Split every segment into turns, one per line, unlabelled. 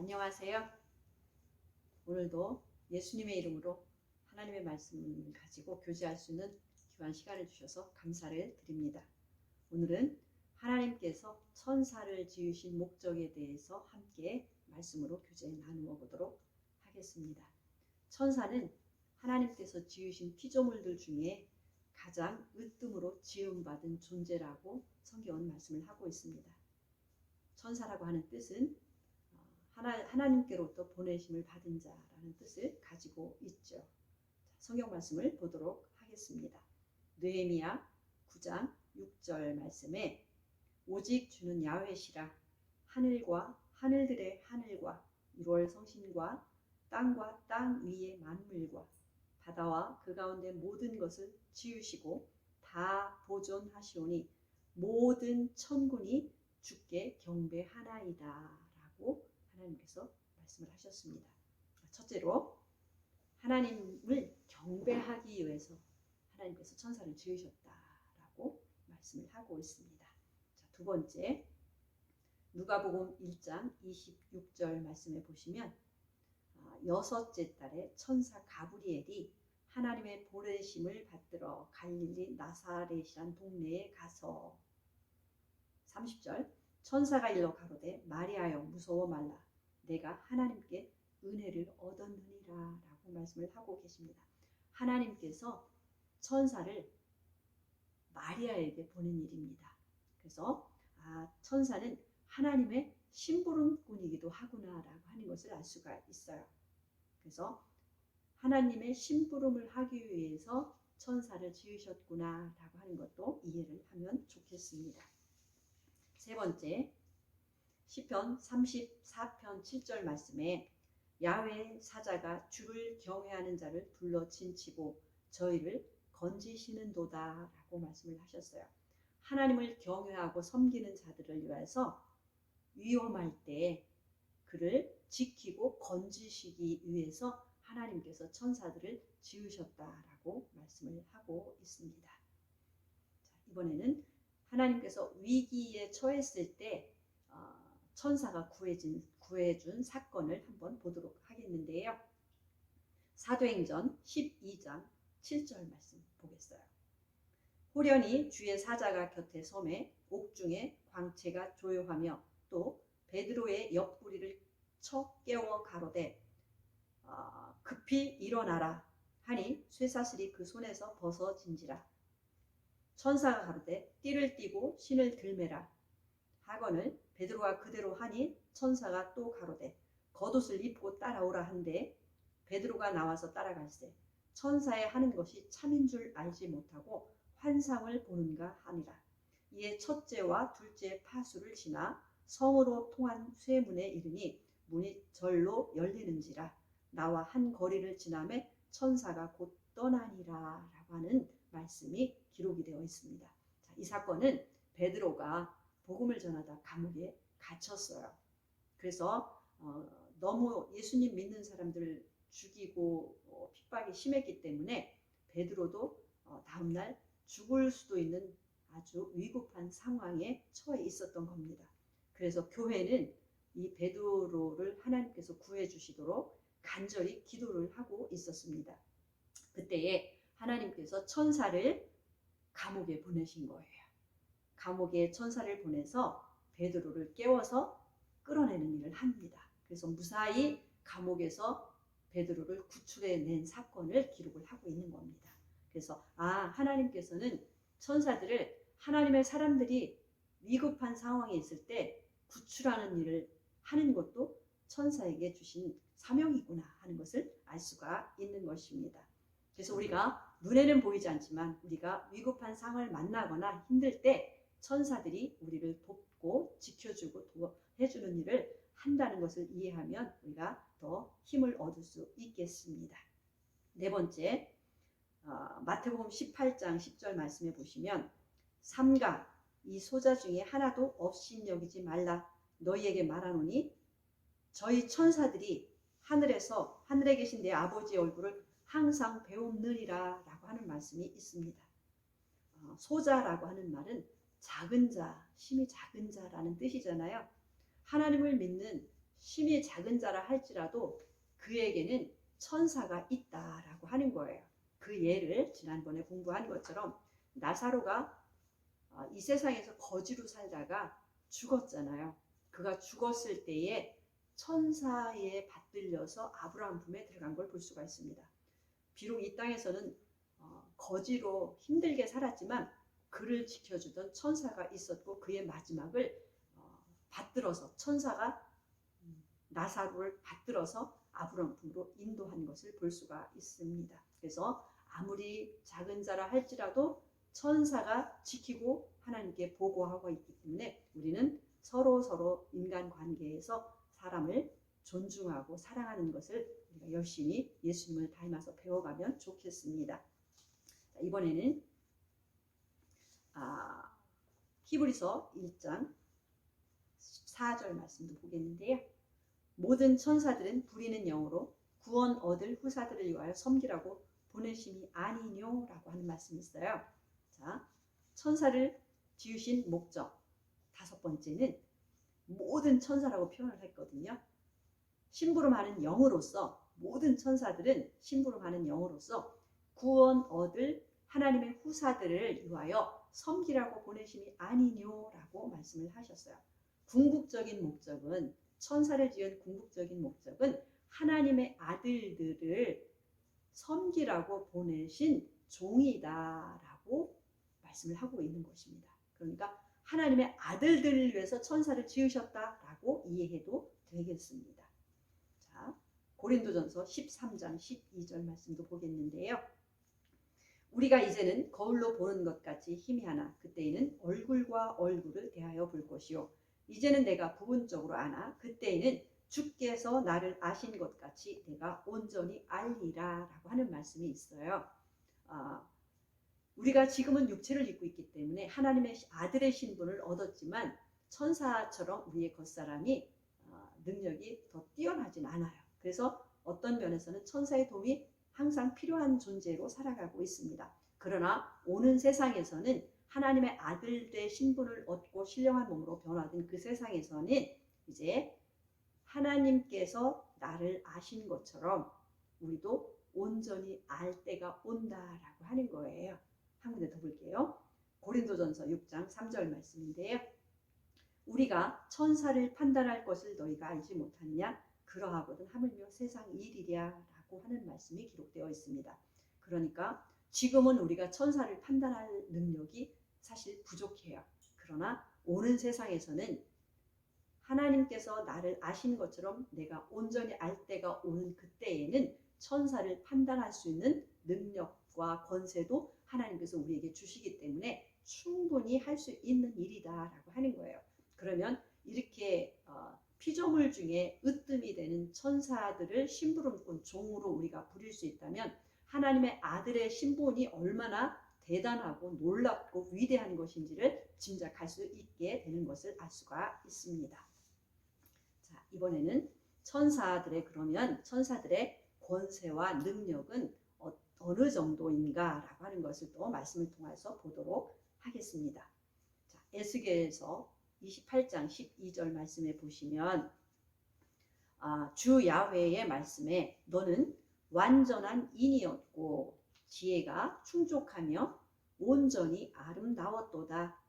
안녕하세요. 오늘도 예수님의 이름으로 하나님의 말씀을 가지고 교제할 수 있는 귀한 시간을 주셔서 감사를 드립니다. 오늘은 하나님께서 천사를 지으신 목적에 대해서 함께 말씀으로 교제 나누어 보도록 하겠습니다. 천사는 하나님께서 지으신 피조물들 중에 가장 으뜸으로 지음받은 존재라고 성경은 말씀을 하고 있습니다. 천사라고 하는 뜻은 하나님께로부터 보내심을 받은 자라는 뜻을 가지고 있죠. 성경 말씀을 보도록 하겠습니다. 느헤미야 9장 6절 말씀에 오직 주는 야훼시라 하늘과 하늘들의 하늘과 1월 성신과 땅과 땅 위의 만물과 바다와 그 가운데 모든 것을 지으시고 다 보존하시오니 모든 천군이 주께 경배하나이다 라고 하나님께서 말씀을 하셨습니다. 첫째로 하나님을 경배하기 위해서 하나님께서 천사를 지으셨다라고 말씀을 하고 있습니다. 두 번째 누가복음 1장 26절 말씀에 보시면 여섯째 달에 천사 가브리엘이 하나님의 보내심을 받들어 갈릴리 나사렛이란 동네에 가서 30절 천사가 일러 가로되 마리아여 무서워 말라 내가 하나님께 은혜를 얻었느니라 라고 말씀을 하고 계십니다. 하나님께서 천사를 마리아에게 보낸 일입니다. 그래서 천사는 하나님의 심부름꾼이기도 하구나 라고 하는 것을 알 수가 있어요. 그래서 하나님의 심부름을 하기 위해서 천사를 지으셨구나 라고 하는 것도 이해를 하면 좋겠습니다. 세 번째 시편 34편 7절 말씀에 야훼 사자가 주를 경외하는 자를 불러 진치고 저희를 건지시는도다 라고 말씀을 하셨어요. 하나님을 경외하고 섬기는 자들을 위해서 위험할 때 그를 지키고 건지시기 위해서 하나님께서 천사들을 지으셨다라고 말씀을 하고 있습니다. 이번에는 하나님께서 위기에 처했을 때 천사가 구해준 사건을 한번 보도록 하겠는데요. 사도행전 12장 7절 말씀 보겠어요. 호련히 주의 사자가 곁에 섬에 옥중에 광채가 조용하며 또 베드로의 옆구리를 쳐 깨워 가로되 급히 일어나라 하니 쇠사슬이 그 손에서 벗어진지라. 천사가 가로되 띠를 띠고 신을 들매라 하거늘 베드로가 그대로 하니 천사가 또 가로되 겉옷을 입고 따라오라 한데 베드로가 나와서 따라갈세 천사의 하는 것이 참인 줄 알지 못하고 환상을 보는가 하니라. 이에 첫째와 둘째 파수를 지나 성으로 통한 쇠문에 이르니 문이 절로 열리는지라. 나와 한 거리를 지나매 천사가 곧 떠나니라 라고 하는 말씀이 기록이 되어 있습니다. 이 사건은 베드로가 복음을 전하다 감옥에 갇혔어요. 그래서 너무 예수님 믿는 사람들을 죽이고 핍박이 심했기 때문에 베드로도 다음날 죽을 수도 있는 아주 위급한 상황에 처해 있었던 겁니다. 그래서 교회는 이 베드로를 하나님께서 구해 주시도록 간절히 기도를 하고 있었습니다. 그때에 하나님께서 천사를 감옥에 보내신 거예요. 감옥에 천사를 보내서 베드로를 깨워서 끌어내는 일을 합니다. 그래서 무사히 감옥에서 베드로를 구출해낸 사건을 기록을 하고 있는 겁니다. 그래서 하나님께서는 천사들을 하나님의 사람들이 위급한 상황에 있을 때 구출하는 일을 하는 것도 천사에게 주신 사명이구나 하는 것을 알 수가 있는 것입니다. 그래서 우리가 눈에는 보이지 않지만 우리가 위급한 상황을 만나거나 힘들 때 천사들이 우리를 돕고 지켜주고 해주는 일을 한다는 것을 이해하면 우리가 더 힘을 얻을 수 있겠습니다. 네 번째 마태복음 18장 10절 말씀에 보시면 삼가 이 소자 중에 하나도 없인 여기지 말라 너희에게 말하노니 저희 천사들이 하늘에 계신 내 아버지의 얼굴을 항상 배움느니라 라고 하는 말씀이 있습니다. 소자라고 하는 말은 작은 자, 심히 작은 자라는 뜻이잖아요. 하나님을 믿는 심히 작은 자라 할지라도 그에게는 천사가 있다라고 하는 거예요. 그 예를 지난번에 공부한 것처럼 나사로가 이 세상에서 거지로 살다가 죽었잖아요. 그가 죽었을 때에 천사에 받들려서 아브라함 품에 들어간 걸 볼 수가 있습니다. 비록 이 땅에서는 거지로 힘들게 살았지만 그를 지켜주던 천사가 있었고 그의 마지막을 받들어서 천사가 나사로를 받들어서 아브라함 품으로 인도한 것을 볼 수가 있습니다. 그래서 아무리 작은 자라 할지라도 천사가 지키고 하나님께 보고하고 있기 때문에 우리는 서로 인간관계에서 사람을 존중하고 사랑하는 것을 우리가 열심히 예수님을 닮아서 배워가면 좋겠습니다. 자, 이번에는 히브리서 1장 14절 말씀도 보겠는데요. 모든 천사들은 부리는 영으로 구원 얻을 후사들을 위하여 섬기라고 보내심이 아니뇨라고 하는 말씀이 있어요. 자, 천사를 지으신 목적 다섯 번째는 모든 천사라고 표현을 했거든요. 심부름하는 영으로서 모든 천사들은 심부름하는 영으로서 구원 얻을 하나님의 후사들을 위하여 섬기라고 보내심이 아니뇨라고 말씀을 하셨어요. 궁극적인 목적은 천사를 지은 궁극적인 목적은 하나님의 아들들을 섬기라고 보내신 종이다라고 말씀을 하고 있는 것입니다. 그러니까 하나님의 아들들을 위해서 천사를 지으셨다라고 이해해도 되겠습니다. 자, 고린도전서 13장 12절 말씀도 보겠는데요. 우리가 이제는 거울로 보는 것 같이 희미하나 그때에는 얼굴과 얼굴을 대하여 볼 것이요 이제는 내가 부분적으로 아나 그때에는 주께서 나를 아신 것 같이 내가 온전히 알리라 라고 하는 말씀이 있어요. 우리가 지금은 육체를 입고 있기 때문에 하나님의 아들의 신분을 얻었지만 천사처럼 우리의 겉사람이 능력이 더 뛰어나진 않아요. 그래서 어떤 면에서는 천사의 도움이 항상 필요한 존재로 살아가고 있습니다. 그러나 오는 세상에서는 하나님의 아들의 신분을 얻고 신령한 몸으로 변화된 그 세상에서는 이제 하나님께서 나를 아신 것처럼 우리도 온전히 알 때가 온다라고 하는 거예요. 한 군데 더 볼게요. 고린도전서 6장 3절 말씀인데요. 우리가 천사를 판단할 것을 너희가 알지 못하느냐? 그러하거든 하물며 세상 일이랴 라고 하는 말씀이 기록되어 있습니다. 그러니까 지금은 우리가 천사를 판단할 능력이 사실 부족해요. 그러나 오는 세상에서는 하나님께서 나를 아신 것처럼 내가 온전히 알 때가 오는 그때에는 천사를 판단할 수 있는 능력과 권세도 하나님께서 우리에게 주시기 때문에 충분히 할 수 있는 일이다라고 하는 거예요. 그러면 이렇게 피조물 중에 으뜸이 되는 천사들을 심부름꾼 종으로 우리가 부릴 수 있다면 하나님의 아들의 신분이 얼마나 대단하고 놀랍고 위대한 것인지를 짐작할 수 있게 되는 것을 알 수가 있습니다. 자, 이번에는 그러면 천사들의 권세와 능력은 어느 정도인가라고 하는 것을 또 말씀을 통해서 보도록 하겠습니다. 자, 에스겔서 28장 12절 말씀에 보시면 주 야훼의 말씀에 너는 완전한 인이었고 지혜가 충족하며 온전히 아름다웠도다.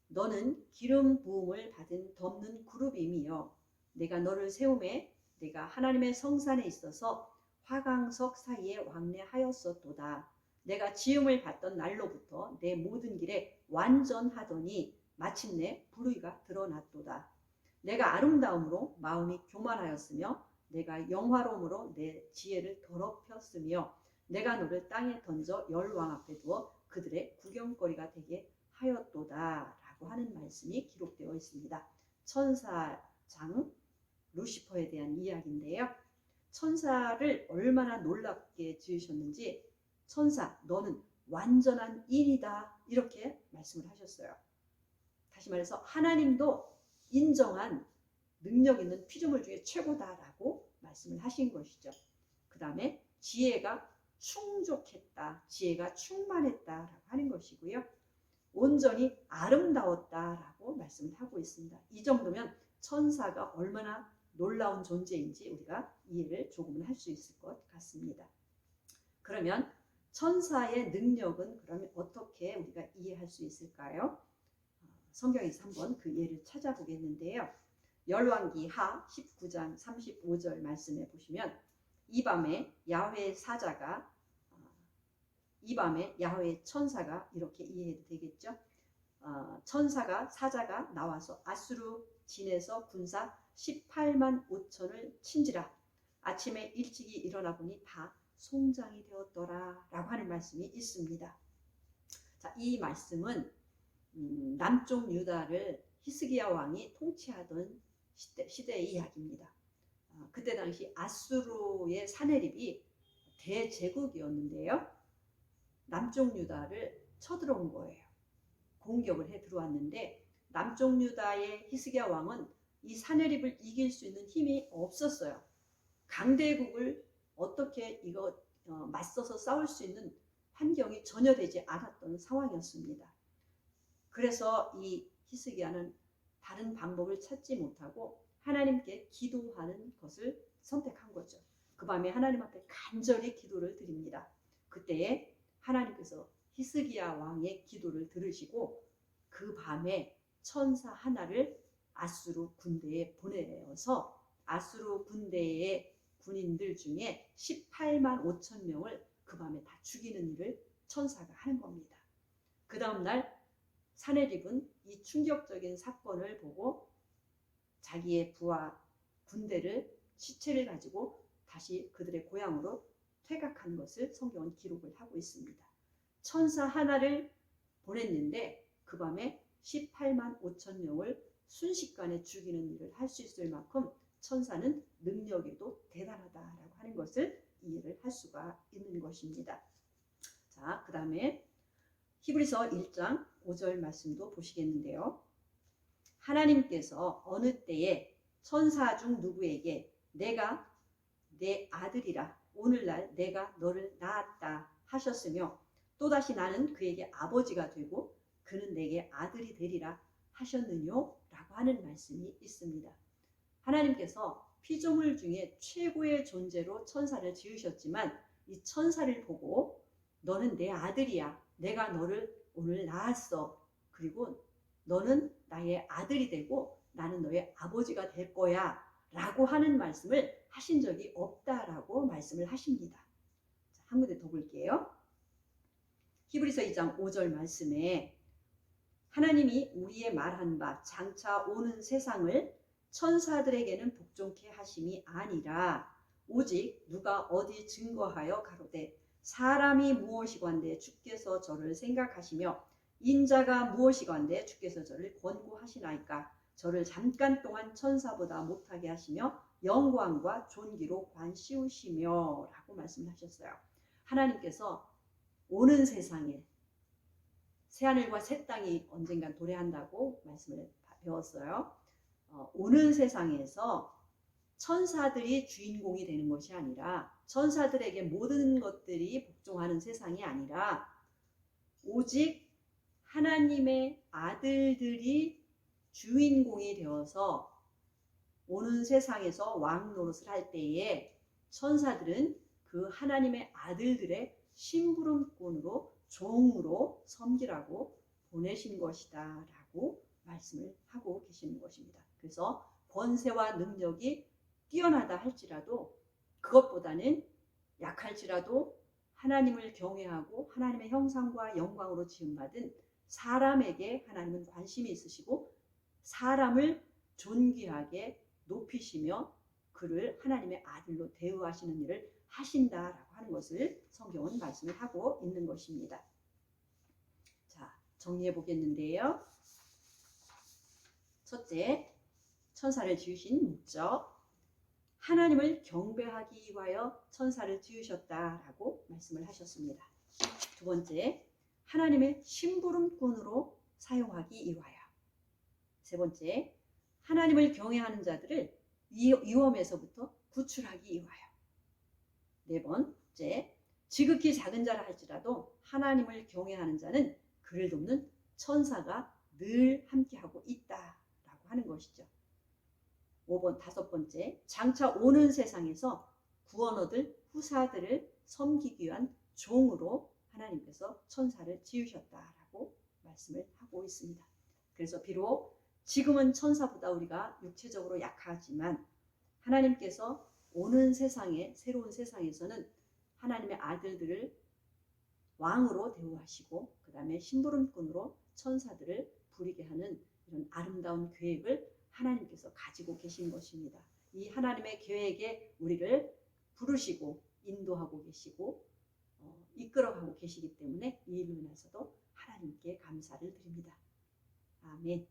너는 기름 부음을 받은 덮는 그룹임이여 내가 너를 세우매 내가 하나님의 성산에 있어서 화강석 사이에 왕래하였었도다. 내가 지음을 받던 날로부터 내 모든 길에 완전하더니 마침내 불의가 드러났도다. 내가 아름다움으로 마음이 교만하였으며 내가 영화로움으로 내 지혜를 더럽혔으며 내가 너를 땅에 던져 열왕 앞에 두어 그들의 구경거리가 되게 하였도다 라고 하는 말씀이 기록되어 있습니다. 천사장 루시퍼에 대한 이야기인데요. 천사를 얼마나 놀랍게 지으셨는지 천사 너는 완전한 인이다 이렇게 말씀을 하셨어요. 다시 말해서 하나님도 인정한 능력 있는 피조물 중에 최고다라고 말씀을 하신 것이죠. 그 다음에 지혜가 충족했다, 지혜가 충만했다라고 하는 것이고요. 온전히 아름다웠다라고 말씀을 하고 있습니다. 이 정도면 천사가 얼마나 놀라운 존재인지 우리가 이해를 조금은 할 수 있을 것 같습니다. 그러면 천사의 능력은 그러면 어떻게 우리가 이해할 수 있을까요? 성경에서 한번 그 예를 찾아보겠는데요. 열왕기 하 19장 35절 말씀에 보시면 이 밤에 야훼의 천사가 이렇게 이해해도 되겠죠. 천사가 사자가 나와서 아수르 진에서 군사 18만 5천을 친지라 아침에 일찍이 일어나 보니 다 송장이 되었더라 라고 하는 말씀이 있습니다. 자, 이 말씀은 남쪽 유다를 히스기야 왕이 통치하던 시대의 이야기입니다. 그때 당시 아수르의 사내립이 대제국이었는데요. 남쪽 유다를 쳐들어온 거예요. 공격을 해 들어왔는데 남쪽 유다의 히스기야 왕은 이 사내립을 이길 수 있는 힘이 없었어요. 강대국을 어떻게 맞서서 싸울 수 있는 환경이 전혀 되지 않았던 상황이었습니다. 그래서 이 히스기야는 다른 방법을 찾지 못하고 하나님께 기도하는 것을 선택한 거죠. 그 밤에 하나님 앞에 간절히 기도를 드립니다. 그때에 하나님께서 히스기야 왕의 기도를 들으시고 그 밤에 천사 하나를 아수르 군대에 보내어서 아수르 군대의 군인들 중에 18만 5천 명을 그 밤에 다 죽이는 일을 천사가 하는 겁니다. 그 다음날 사내립은 이 충격적인 사건을 보고 자기의 부하 군대를 시체를 가지고 다시 그들의 고향으로 퇴각한 것을 성경은 기록을 하고 있습니다. 천사 하나를 보냈는데 그 밤에 18만 5천 명을 순식간에 죽이는 일을 할 수 있을 만큼 천사는 능력에도 대단하다라고 하는 것을 이해를 할 수가 있는 것입니다. 자, 그 다음에 히브리서 1장 5절 말씀도 보시겠는데요. 하나님께서 어느 때에 천사 중 누구에게 내가 내 아들이라 오늘날 내가 너를 낳았다 하셨으며 또다시 나는 그에게 아버지가 되고 그는 내게 아들이 되리라 하셨느뇨? 라고 하는 말씀이 있습니다. 하나님께서 피조물 중에 최고의 존재로 천사를 지으셨지만 이 천사를 보고 너는 내 아들이야. 내가 너를 오늘 낳았어. 그리고 너는 나의 아들이 되고 나는 너의 아버지가 될 거야. 라고 하는 말씀을 하신 적이 없다라고 말씀을 하십니다. 자, 한 군데 더 볼게요. 히브리서 2장 5절 말씀에 하나님이 우리의 말한 바 장차 오는 세상을 천사들에게는 복종케 하심이 아니라 오직 누가 어디 증거하여 가로되 사람이 무엇이건대 주께서 저를 생각하시며 인자가 무엇이건대 주께서 저를 권고하시나이까 저를 잠깐 동안 천사보다 못하게 하시며 영광과 존귀로 관씌우시며 라고 말씀하셨어요. 하나님께서 오는 세상에 새하늘과 새 땅이 언젠간 도래한다고 말씀을 배웠어요. 오는 세상에서 천사들이 주인공이 되는 것이 아니라 천사들에게 모든 것들이 복종하는 세상이 아니라 오직 하나님의 아들들이 주인공이 되어서 오는 세상에서 왕 노릇을 할 때에 천사들은 그 하나님의 아들들의 심부름꾼으로 종으로 섬기라고 보내신 것이다 라고 말씀을 하고 계시는 것입니다. 그래서 권세와 능력이 뛰어나다 할지라도 그것보다는 약할지라도 하나님을 경외하고 하나님의 형상과 영광으로 지음받은 사람에게 하나님은 관심이 있으시고 사람을 존귀하게 높이시며 그를 하나님의 아들로 대우하시는 일을 하신다라고 하는 것을 성경은 말씀을 하고 있는 것입니다. 자, 정리해 보겠는데요. 첫째, 천사를 지으신 목적. 하나님을 경배하기 위하여 천사를 지으셨다라고 말씀을 하셨습니다. 두 번째, 하나님의 심부름꾼으로 사용하기 위하여. 세 번째, 하나님을 경외하는 자들을 위험에서부터 구출하기 위하여. 네 번째, 지극히 작은 자라 할지라도 하나님을 경외하는 자는 그를 돕는 천사가 늘 함께하고 있다라고 하는 것이죠. 5번 다섯 번째, 장차 오는 세상에서 구원 얻을 후사들을 섬기기 위한 종으로 하나님께서 천사를 지으셨다라고 말씀을 하고 있습니다. 그래서 비록 지금은 천사보다 우리가 육체적으로 약하지만 하나님께서 오는 세상에, 새로운 세상에서는 하나님의 아들들을 왕으로 대우하시고 그 다음에 심부름꾼으로 천사들을 부리게 하는 이런 아름다운 계획을 하나님께서 가지고 계신 것입니다. 이 하나님의 계획에 우리를 부르시고 인도하고 계시고 이끌어가고 계시기 때문에 이 일로 인해서도 하나님께 감사를 드립니다. 아멘.